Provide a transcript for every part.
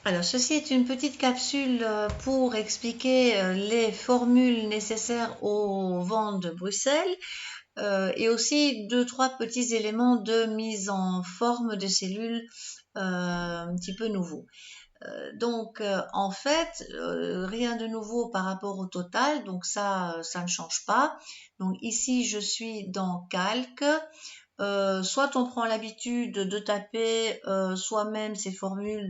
Alors, ceci est une petite capsule pour expliquer les formules nécessaires aux ventes de Bruxelles et aussi deux, trois petits éléments de mise en forme de cellules un petit peu nouveaux. En fait, rien de nouveau par rapport au total, donc ça ne change pas. Donc ici, je suis dans Calque. Soit on prend l'habitude de taper soi-même ces formules,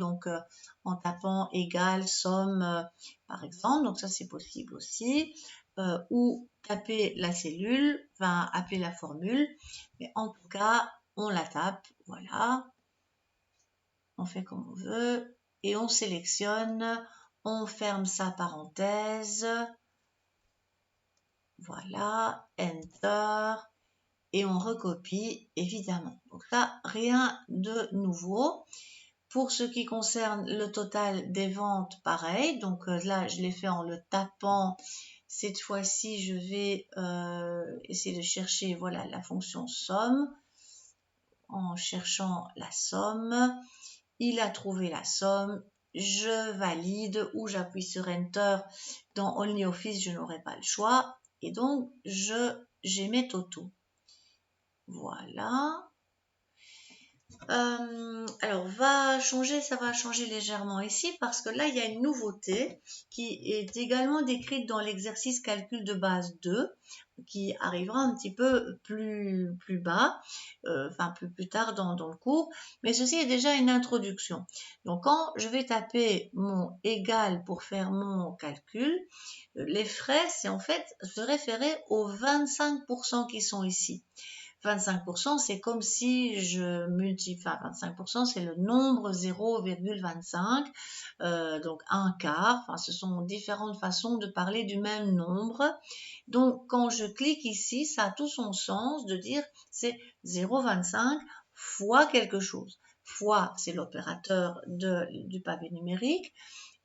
en tapant égal, somme, par exemple, donc ça c'est possible aussi, ou taper la cellule, enfin appeler la formule, mais en tout cas, on la tape, voilà, on fait comme on veut, et on sélectionne, on ferme sa parenthèse, voilà, Enter, et on recopie évidemment. Donc là, rien de nouveau. Pour ce qui concerne le total des ventes, pareil. Donc là, je l'ai fait en le tapant. Cette fois-ci, je vais essayer de chercher voilà, la fonction somme. En cherchant la somme, il a trouvé la somme. Je valide ou j'appuie sur Enter. Dans OnlyOffice, je n'aurai pas le choix. Et donc, j'ai mes totaux. Voilà. Alors, ça va changer légèrement ici parce que là, il y a une nouveauté qui est également décrite dans l'exercice calcul de base 2 qui arrivera un petit peu plus bas, plus tard dans le cours. Mais ceci est déjà une introduction. Donc, quand je vais taper mon égal pour faire mon calcul, les frais, c'est en fait se référer aux 25% qui sont ici. 25%, c'est comme si je multiplie, enfin 25%, c'est le nombre 0,25, donc un quart, enfin ce sont différentes façons de parler du même nombre. Donc quand je clique ici, ça a tout son sens de dire c'est 0,25 fois quelque chose. Fois, c'est l'opérateur du pavé numérique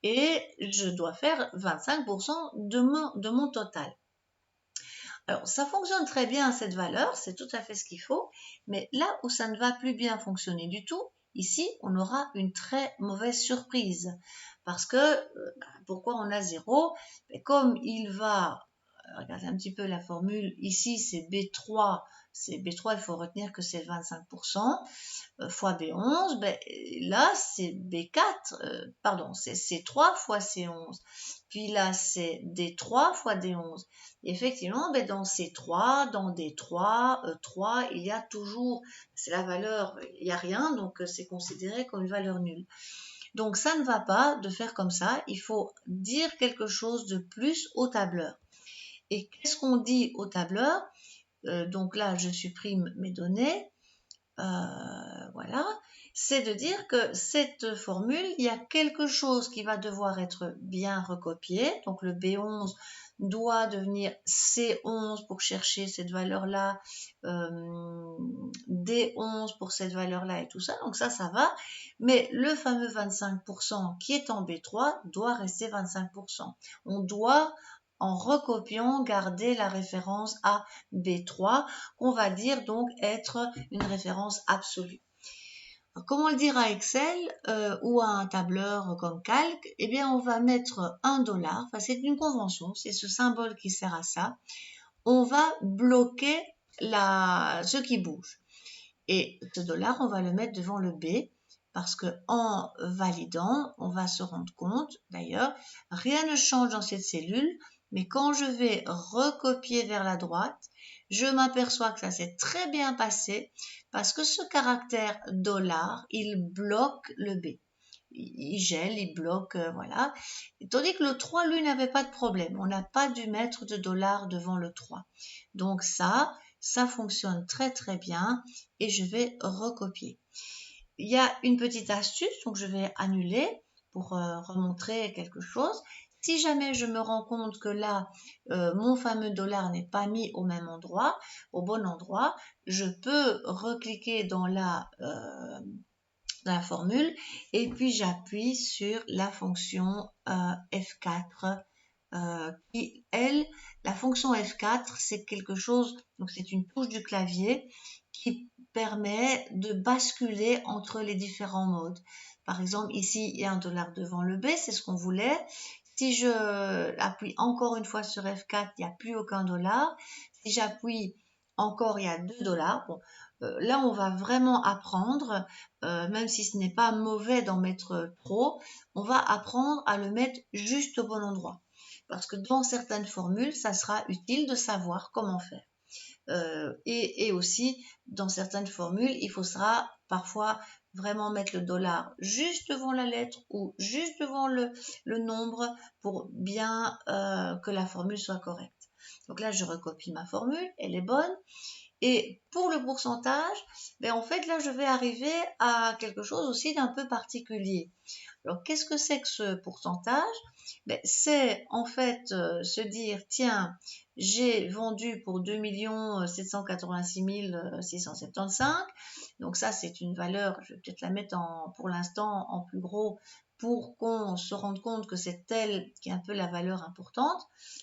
et je dois faire 25% de mon total. Alors, ça fonctionne très bien cette valeur, c'est tout à fait ce qu'il faut, mais là où ça ne va plus bien fonctionner du tout, ici, on aura une très mauvaise surprise. Parce que, pourquoi on a 0? Comme il va, regardez un petit peu la formule, ici c'est B3, il faut retenir que c'est 25%, fois B11, là c'est B4, pardon, c'est C3 fois C11. Puis là c'est D3 fois D11. Et effectivement, dans C3, dans D3, 3, il y a toujours, c'est la valeur, il n'y a rien, donc c'est considéré comme une valeur nulle. Donc ça ne va pas de faire comme ça, il faut dire quelque chose de plus au tableur. Et qu'est-ce qu'on dit au tableur? Donc là, je supprime mes données. Voilà, c'est de dire que cette formule, il y a quelque chose qui va devoir être bien recopié. Donc le B11 doit devenir C11 pour chercher cette valeur-là, D11 pour cette valeur-là et tout ça. Donc ça va. Mais le fameux 25% qui est en B3 doit rester 25%. On doit en recopiant, garder la référence à B3, qu'on va dire donc être une référence absolue. Alors, comment le dire à Excel ou à un tableur comme Calc? Eh bien, on va mettre $1, enfin c'est une convention, c'est ce symbole qui sert à ça. On va bloquer ce qui bouge. Et ce dollar, on va le mettre devant le B, parce que en validant, on va se rendre compte, d'ailleurs, rien ne change dans cette cellule, mais quand je vais recopier vers la droite, je m'aperçois que ça s'est très bien passé, parce que ce caractère dollar, il bloque le B. Il gèle, il bloque, voilà. Tandis que le 3, lui, n'avait pas de problème. On n'a pas dû mettre de dollar devant le 3. Donc ça fonctionne très très bien et je vais recopier. Il y a une petite astuce, donc je vais annuler pour remontrer quelque chose. Si jamais je me rends compte que là, mon fameux dollar n'est pas mis au même endroit, au bon endroit, je peux recliquer dans la formule et puis j'appuie sur la fonction F4 qui, elle, la fonction F4, c'est quelque chose, donc c'est une touche du clavier qui permet de basculer entre les différents modes. par exemple, ici, il y a $1 devant le B, c'est ce qu'on voulait. Si je appuie encore une fois sur F4, il n'y a plus aucun dollar. Si j'appuie encore, il y a $2. Bon, là, on va vraiment apprendre, même si ce n'est pas mauvais d'en mettre trop, on va apprendre à le mettre juste au bon endroit. Parce que dans certaines formules, ça sera utile de savoir comment faire. Et aussi, dans certaines formules, il faudra parfois vraiment mettre le dollar juste devant la lettre ou juste devant le nombre pour bien que la formule soit correcte. Donc là, je recopie ma formule, elle est bonne. Et pour le pourcentage, ben en fait, là, je vais arriver à quelque chose aussi d'un peu particulier. Alors, qu'est-ce que c'est que ce pourcentage? Ben, c'est en fait se dire, tiens, j'ai vendu pour 2 786 675. Donc ça, c'est une valeur, je vais peut-être la mettre pour l'instant en plus gros pour qu'on se rende compte que c'est elle qui est un peu la valeur importante.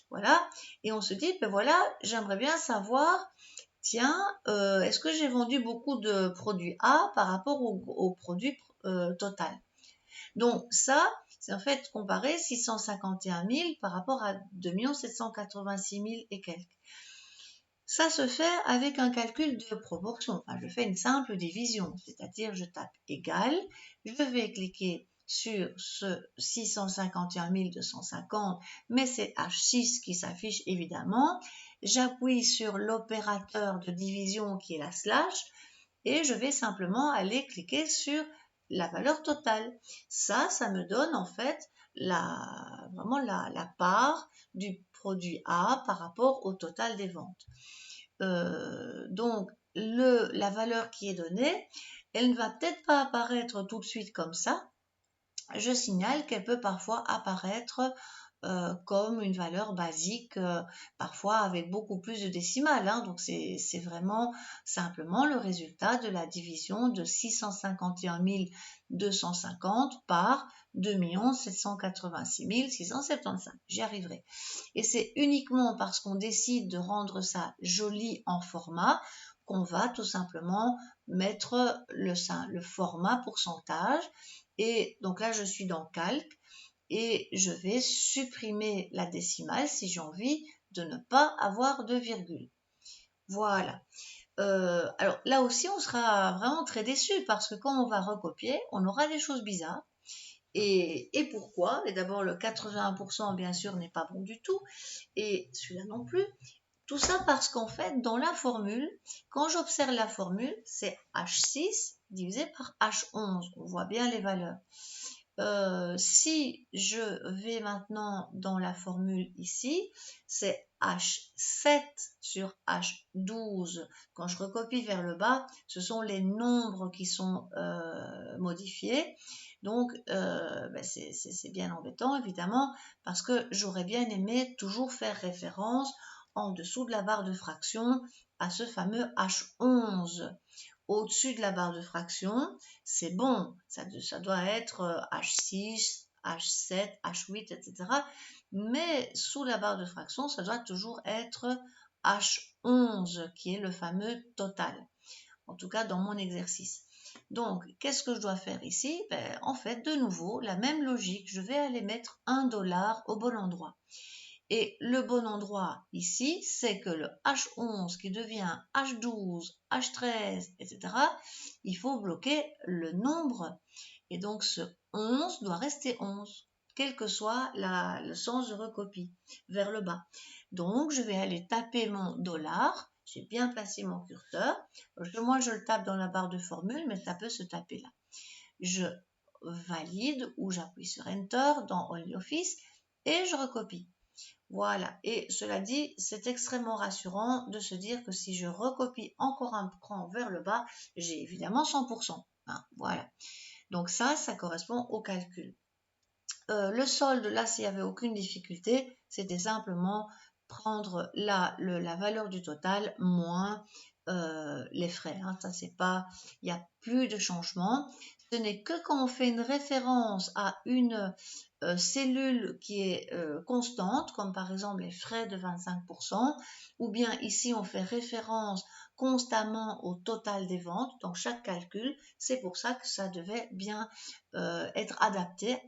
Voilà. Et on se dit, ben voilà, j'aimerais bien savoir, tiens, est-ce que j'ai vendu beaucoup de produits A par rapport au produit total? Donc ça, c'est en fait comparer 651 000 par rapport à 2 786 000 et quelques. Ça se fait avec un calcul de proportion. Enfin, je fais une simple division, c'est-à-dire je tape égal, je vais cliquer sur ce 651 250, mais c'est H6 qui s'affiche évidemment. J'appuie sur l'opérateur de division qui est la slash et je vais simplement aller cliquer sur la valeur totale. Ça me donne en fait vraiment la part du produit A par rapport au total des ventes. Donc, la valeur qui est donnée, elle ne va peut-être pas apparaître tout de suite comme ça. Je signale qu'elle peut parfois apparaître comme une valeur basique, parfois avec beaucoup plus de décimales. Hein. Donc, c'est vraiment simplement le résultat de la division de 651 250 par 2 786 675. J'y arriverai. Et c'est uniquement parce qu'on décide de rendre ça joli en format qu'on va tout simplement mettre le format pourcentage. Et donc là, je suis dans Calque et je vais supprimer la décimale si j'ai envie de ne pas avoir de virgule. Voilà. Alors là aussi, on sera vraiment très déçu parce que quand on va recopier, on aura des choses bizarres. Et pourquoi? Et d'abord, le 81%, bien sûr, n'est pas bon du tout. Et celui-là non plus. Tout ça parce qu'en fait, dans la formule, quand j'observe la formule, c'est H6 divisé par H11. On voit bien les valeurs. Si je vais maintenant dans la formule ici, c'est H7 sur H12. Quand je recopie vers le bas, ce sont les nombres qui sont modifiés. Donc, c'est bien embêtant, évidemment, parce que j'aurais bien aimé toujours faire référence en dessous de la barre de fraction à ce fameux H11. Au-dessus de la barre de fraction, c'est bon, ça doit être H6, H7, H8, etc. Mais sous la barre de fraction, ça doit toujours être H11, qui est le fameux total. En tout cas, dans mon exercice. Donc, qu'est-ce que je dois faire ici? En fait, de nouveau, la même logique, je vais aller mettre $1 au bon endroit. Et le bon endroit ici, c'est que le H11 qui devient H12, H13, etc., il faut bloquer le nombre. Et donc ce 11 doit rester 11, quel que soit le sens de recopie, vers le bas. Donc je vais aller taper mon dollar, j'ai bien placé mon curseur. Moi je le tape dans la barre de formule, mais ça peut se taper là. Je valide ou j'appuie sur Enter dans OnlyOffice et je recopie. Voilà, et cela dit, c'est extrêmement rassurant de se dire que si je recopie encore un cran vers le bas, j'ai évidemment 100%. Hein, voilà, donc ça correspond au calcul. Le solde, là, s'il n'y avait aucune difficulté, c'était simplement prendre la valeur du total moins les frais. Hein, ça, c'est pas, il n'y a plus de changement. n'est que quand on fait une référence à une cellule qui est constante, comme par exemple les frais de 25%, ou bien ici on fait référence constamment au total des ventes, donc chaque calcul, c'est pour ça que ça devait bien être adapté